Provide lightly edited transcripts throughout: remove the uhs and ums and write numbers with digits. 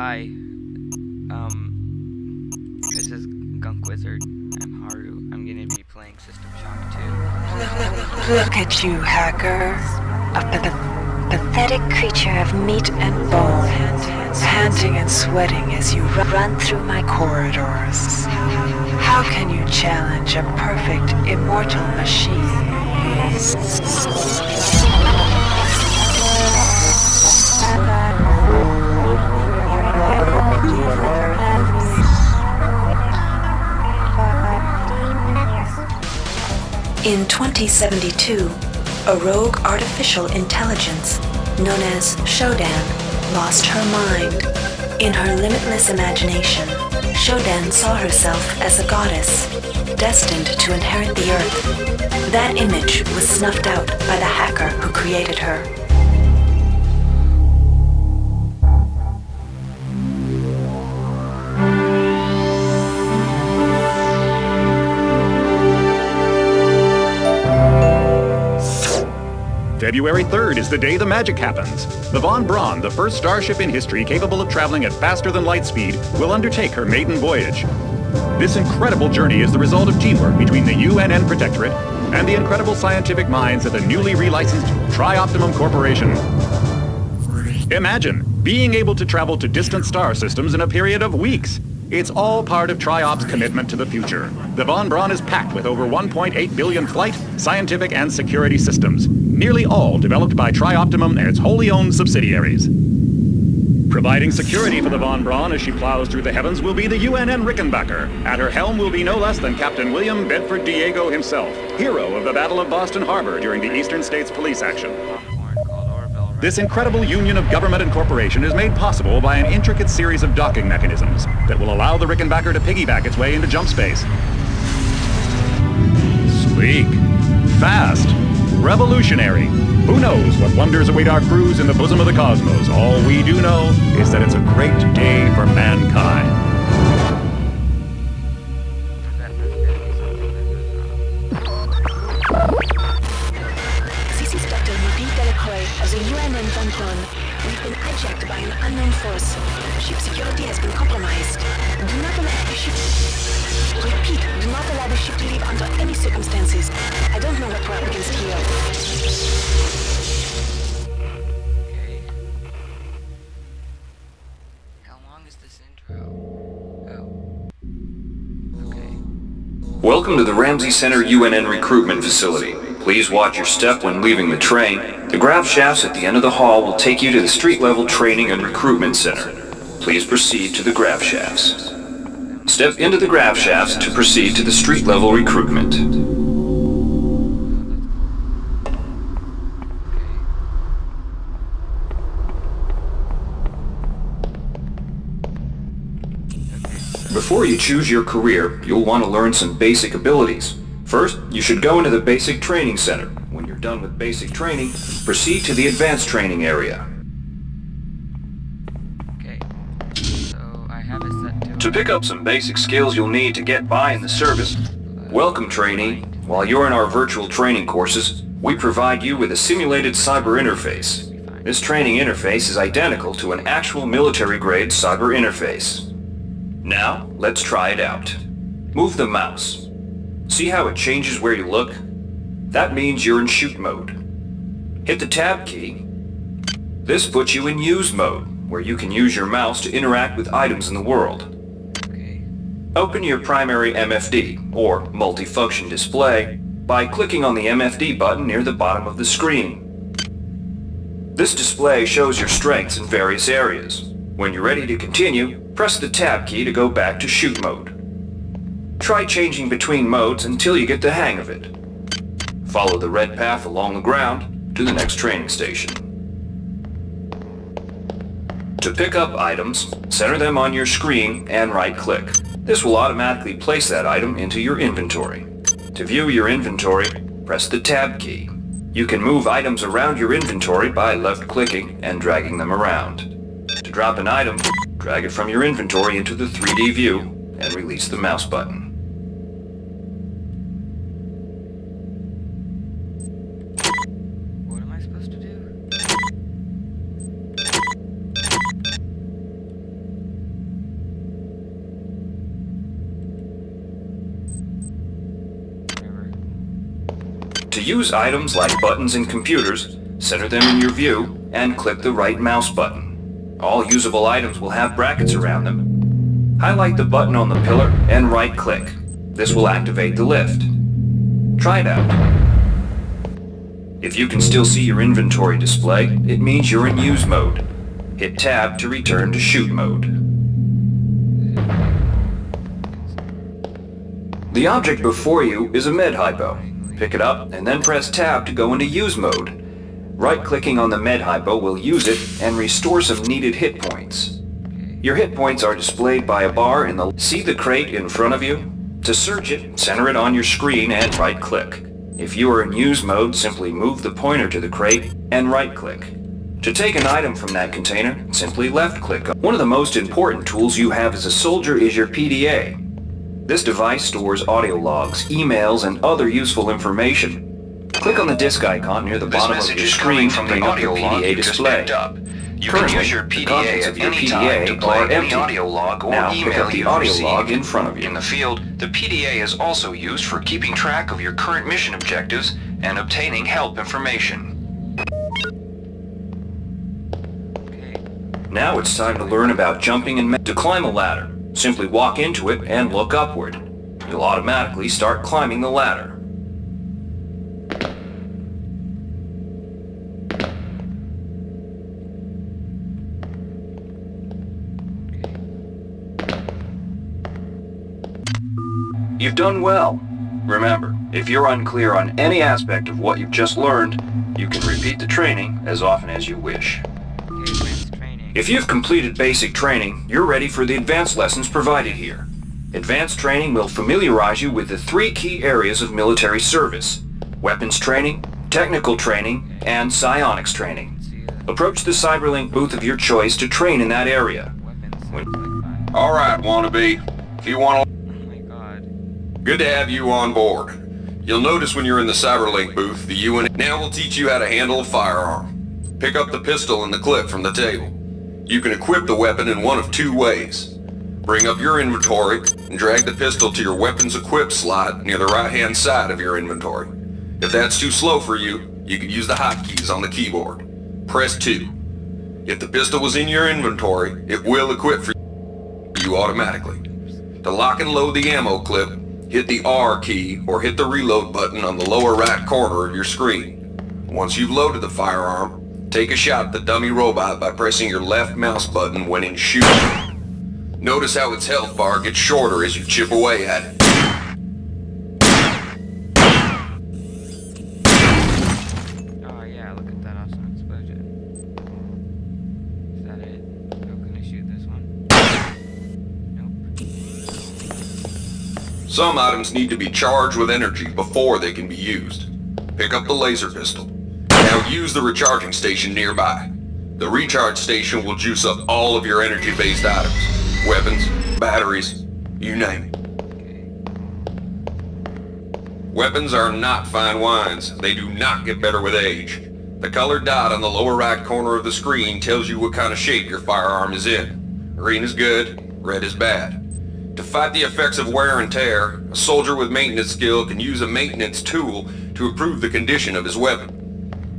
Hi, this is Gunk Wizard. I'm Haru. I'm gonna be playing System Shock 2. Look at you, hacker. A pathetic creature of meat and bone, panting and sweating as you run through my corridors. How can you challenge a perfect, immortal machine? In 2072, a rogue artificial intelligence known as Shodan lost her mind. In her limitless imagination, Shodan saw herself as a goddess, destined to inherit the earth. That image was snuffed out by the hacker who created her. February 3rd is the day the magic happens. The Von Braun, the first starship in history capable of traveling at faster than light speed, will undertake her maiden voyage. This incredible journey is the result of teamwork between the UNN Protectorate and the incredible scientific minds at the newly relicensed Tri-Optimum Corporation. Imagine being able to travel to distant star systems in a period of weeks. It's all part of Tri-Op's commitment to the future. The Von Braun is packed with over 1.8 billion flight, scientific, and security systems, nearly all developed by Tri-Optimum and its wholly owned subsidiaries. Providing security for the Von Braun as she plows through the heavens will be the UNN Rickenbacker. At her helm will be no less than Captain William Bedford Diego himself, hero of the Battle of Boston Harbor during the Eastern States Police action. This incredible union of government and corporation is made possible by an intricate series of docking mechanisms that will allow the Rickenbacker to piggyback its way into jump space. Sleek, fast, revolutionary. Who knows what wonders await our crews in the bosom of the cosmos? All we do know is that it's a great day for mankind. This is Dr. Mudit Delacroix of the UNN Von Braun. We've been hijacked by an unknown force. Ship security has been compromised. Do not allow the ship... Repeat, do not allow the ship to leave under any circumstances. I don't know what we're up against here. Okay. How long is this intro? Oh. Okay. Welcome to the Ramsey Center UNN recruitment facility. Please watch your step when leaving the train. The grav shafts at the end of the hall will take you to the street-level training and recruitment center. Please proceed to the grav shafts. Step into the grav shafts to proceed to the street-level recruitment. Before you choose your career, you'll want to learn some basic abilities. First, you should go into the basic training center. When you're done with basic training, proceed to the advanced training area. Okay. So I have it set to... To pick up some basic skills you'll need to get by in the service, welcome trainee. While you're in our virtual training courses, we provide you with a simulated cyber interface. This training interface is identical to an actual military-grade cyber interface. Now, let's try it out. Move the mouse. See how it changes where you look? That means you're in shoot mode. Hit the tab key. This puts you in use mode, where you can use your mouse to interact with items in the world. Okay. Open your primary MFD, or multifunction display, by clicking on the MFD button near the bottom of the screen. This display shows your strengths in various areas. When you're ready to continue, press the tab key to go back to shoot mode. Try changing between modes until you get the hang of it. Follow the red path along the ground to the next training station. To pick up items, center them on your screen and right-click. This will automatically place that item into your inventory. To view your inventory, press the tab key. You can move items around your inventory by left-clicking and dragging them around. To drop an item, drag it from your inventory into the 3D view and release the mouse button. What am I supposed to do? To use items like buttons in computers, center them in your view and click the right mouse button. All usable items will have brackets around them. Highlight the button on the pillar and right-click. This will activate the lift. Try it out. If you can still see your inventory display, it means you're in use mode. Hit Tab to return to shoot mode. The object before you is a med hypo. Pick it up and then press Tab to go into use mode. Right-clicking on the med hypo will use it and restore some needed hit points. Your hit points are displayed by a bar in the... See the crate in front of you? To search it, center it on your screen and right-click. If you are in use mode, simply move the pointer to the crate and right-click. To take an item from that container, simply left-click. One of the most important tools you have as a soldier is your PDA. This device stores audio logs, emails, and other useful information. Click on the disk icon near the bottom of your screen to bring up the PDA display. You can use your PDA at any time to play any audio log or email you've received. In front of you. In the field, the PDA is also used for keeping track of your current mission objectives and obtaining help information. Now it's time to learn about jumping and to climb a ladder. Simply walk into it and look upward. You'll automatically start climbing the ladder. You've done well. Remember, if you're unclear on any aspect of what you've just learned, you can repeat the training as often as you wish. If you've completed basic training, you're ready for the advanced lessons provided here. Advanced training will familiarize you with the 3 key areas of military service: weapons training, technical training, and psionics training. Approach the Cyberlink booth of your choice to train in that area. Alright, wannabe. If you want to... Good to have you on board. You'll notice when you're in the Cyberlink booth, the UN now will teach you how to handle a firearm. Pick up the pistol and the clip from the table. You can equip the weapon in one of 2 ways. Bring up your inventory and drag the pistol to your weapons equip slot near the right-hand side of your inventory. If that's too slow for you, you can use the hotkeys on the keyboard. Press 2. If the pistol was in your inventory, it will equip for you automatically. To lock and load the ammo clip, hit the R key or hit the reload button on the lower right corner of your screen. Once you've loaded the firearm, take a shot at the dummy robot by pressing your left mouse button when in shoot. Notice how its health bar gets shorter as you chip away at it. Oh yeah, look at that awesome explosion. Is that it? Oh, can I shoot this one? Nope. Some items need to be charged with energy before they can be used. Pick up the laser pistol. Now use the recharging station nearby. The recharge station will juice up all of your energy-based items. Weapons, batteries, you name it. Weapons are not fine wines. They do not get better with age. The colored dot on the lower right corner of the screen tells you what kind of shape your firearm is in. Green is good, red is bad. To fight the effects of wear and tear, a soldier with maintenance skill can use a maintenance tool to improve the condition of his weapon.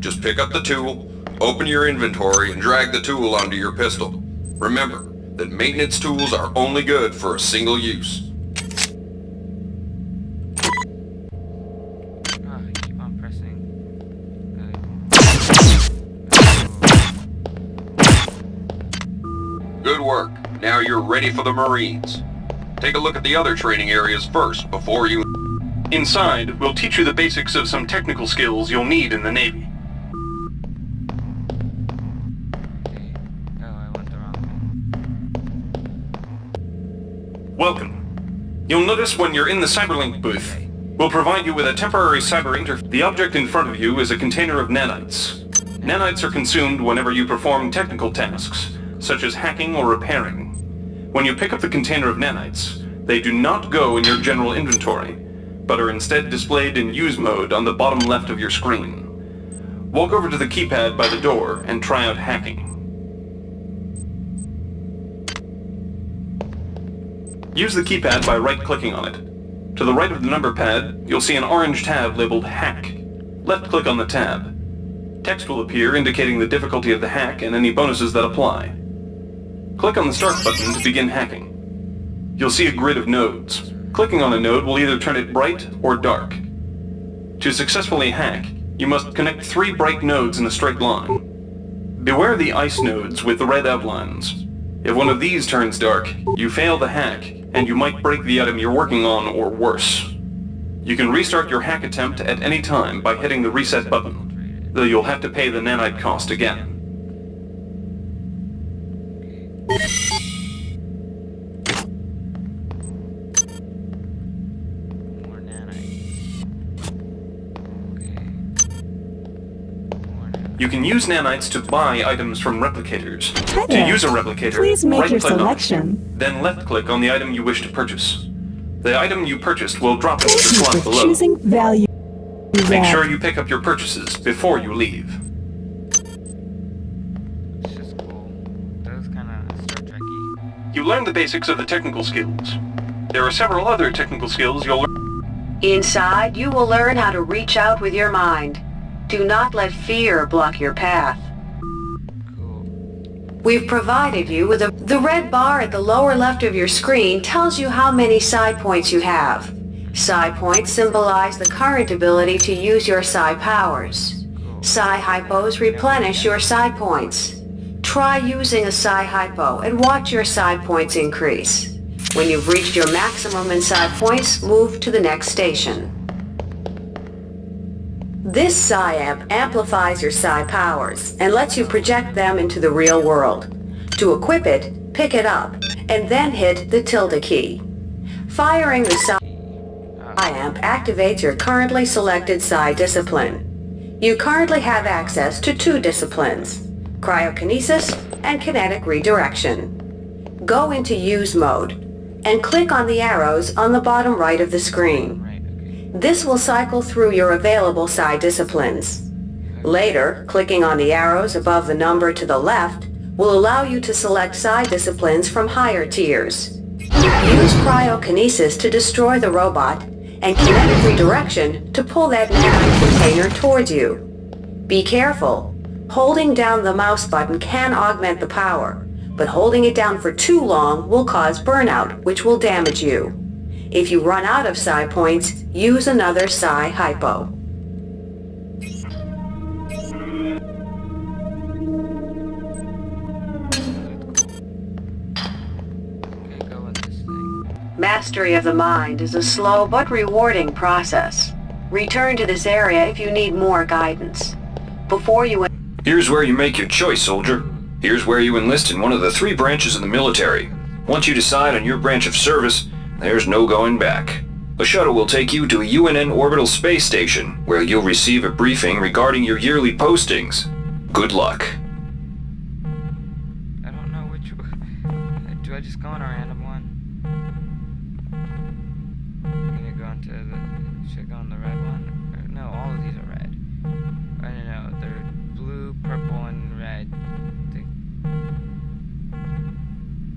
Just pick up the tool, open your inventory, and drag the tool onto your pistol. Remember that maintenance tools are only good for a single use. Oh, I keep on pressing. Good work. Now you're ready for the Marines. Take a look at the other training areas first before you... Inside, we'll teach you the basics of some technical skills you'll need in the Navy. Welcome. You'll notice when you're in the Cyberlink booth, we'll provide you with a temporary cyber interface. The object in front of you is a container of nanites. Nanites are consumed whenever you perform technical tasks, such as hacking or repairing. When you pick up the container of nanites, they do not go in your general inventory, but are instead displayed in use mode on the bottom left of your screen. Walk over to the keypad by the door and try out hacking. Use the keypad by right-clicking on it. To the right of the number pad, you'll see an orange tab labeled Hack. left-click on the tab. Text will appear indicating the difficulty of the hack and any bonuses that apply. Click on the Start button to begin hacking. You'll see a grid of nodes. Clicking on a node will either turn it bright or dark. To successfully hack, you must connect 3 bright nodes in a straight line. Beware the ice nodes with the red outlines. If one of these turns dark, you fail the hack, and you might break the item you're working on or worse. You can restart your hack attempt at any time by hitting the reset button, though you'll have to pay the nanite cost again. More nanite. Okay. More nanite. You can use nanites to buy items from replicators. Hi To there. use a replicator, Please make your right-click on it, selection. then left-click on the item you wish to purchase. The item you purchased will drop into the Thank you slot for below. choosing value. Make sure you pick up your purchases before you leave. It's just cool. Those kind of Star Trek-y. You learned the basics of the technical skills. There are several other technical skills you'll learn. Inside, you will learn how to reach out with your mind. Do not let fear block your path. Cool. We've provided you with the red bar at the lower left of your screen tells you how many psi points you have. Psi points symbolize the current ability to use your psi powers. Psi hypos replenish your psi points. Try using a psi hypo and watch your psi points increase. When you've reached your maximum in psi points, move to the next station. This psi amp amplifies your psi powers and lets you project them into the real world. To equip it, pick it up, and then hit the tilde key. Firing the psi amp activates your currently selected psi discipline. You currently have access to 2 disciplines, cryokinesis and kinetic redirection. Go into use mode and click on the arrows on the bottom right of the screen. Right, okay. This will cycle through your available psi disciplines. Later, clicking on the arrows above the number to the left will allow you to select psi disciplines from higher tiers. Use cryokinesis to destroy the robot and kinetic redirection to pull that nanite container towards you. Be careful. Holding down the mouse button can augment the power, but holding it down for too long will cause burnout, which will damage you. If you run out of psi points, use another psi hypo. Okay, go with this thing. Mastery of the mind is a slow but rewarding process. Return to this area if you need more guidance. Before you... Here's where you make your choice, soldier. Here's where you enlist in one of the 3 branches of the military. Once you decide on your branch of service, there's no going back. A shuttle will take you to a UNN orbital space station, where you'll receive a briefing regarding your yearly postings. Good luck. I don't know which one. Do I just go on a random one? I'm gonna go into the... Should I go on the red one? Or, no, all of these are red. I don't know. They're blue, purple, and red.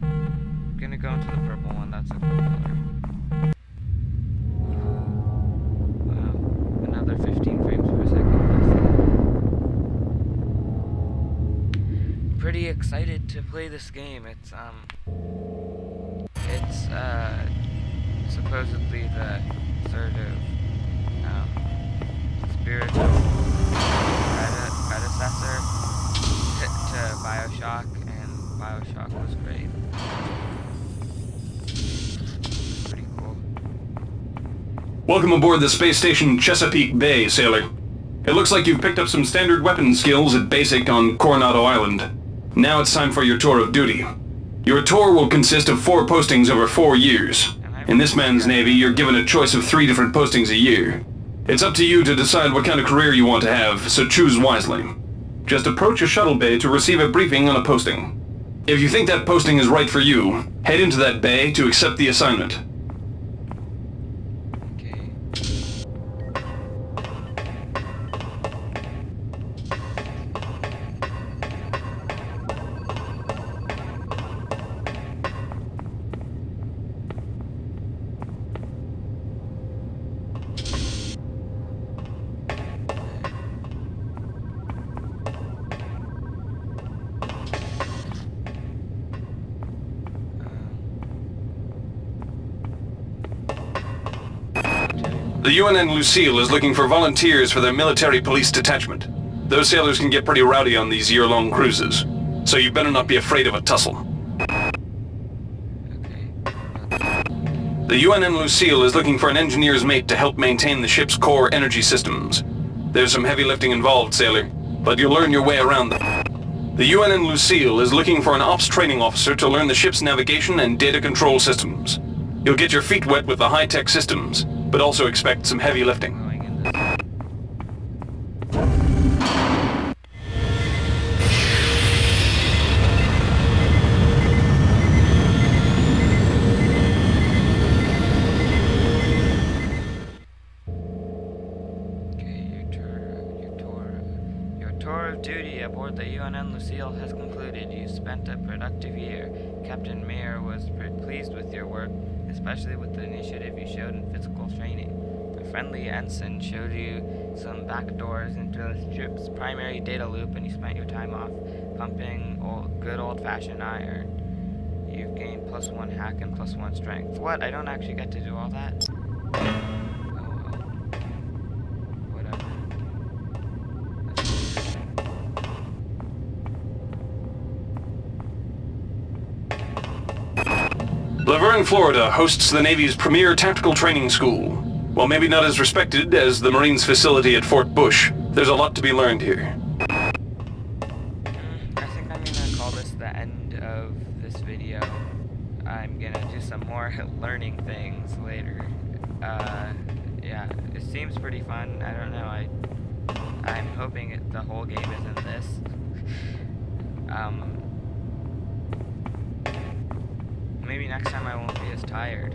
I'm gonna go into the purple one. That's a cool color. Wow. Another 15 frames per second. Pretty excited to play this game. It's supposedly the sort of spiritual predecessor to BioShock, and BioShock was great. Pretty cool. Welcome aboard the space station Chesapeake Bay, sailor. It looks like you've picked up some standard weapon skills at Basic on Coronado Island. Now it's time for your tour of duty. Your tour will consist of 4 postings over 4 years. In this man's Navy, you're given a choice of 3 different postings a year. It's up to you to decide what kind of career you want to have, so choose wisely. Just approach a shuttle bay to receive a briefing on a posting. If you think that posting is right for you, head into that bay to accept the assignment. Okay. The UNN Lucille is looking for volunteers for their military police detachment. Those sailors can get pretty rowdy on these year-long cruises, so you better not be afraid of a tussle. The UNN Lucille is looking for an engineer's mate to help maintain the ship's core energy systems. There's some heavy lifting involved, sailor, but you'll learn your way around them. The UNN Lucille is looking for an ops training officer to learn the ship's navigation and data control systems. You'll get your feet wet with the high-tech systems, but also expect some heavy lifting. Tour of duty aboard the UNN Lucille has concluded. You spent a productive year. Captain Mayer was pleased with your work, especially with the initiative you showed in physical training. A friendly ensign showed you some back doors into the ship's primary data loop, and you spent your time off pumping good old-fashioned iron. You've gained +1 hack and +1 strength. What? I don't actually get to do all that? Laverne, Florida hosts the Navy's premier tactical training school. While maybe not as respected as the Marines' facility at Fort Bush, there's a lot to be learned here. I think I'm gonna call this the end of this video. I'm gonna do some more learning things later. Yeah, it seems pretty fun. I don't know, I'm hoping the whole game isn't this. Maybe next time I won't be as tired.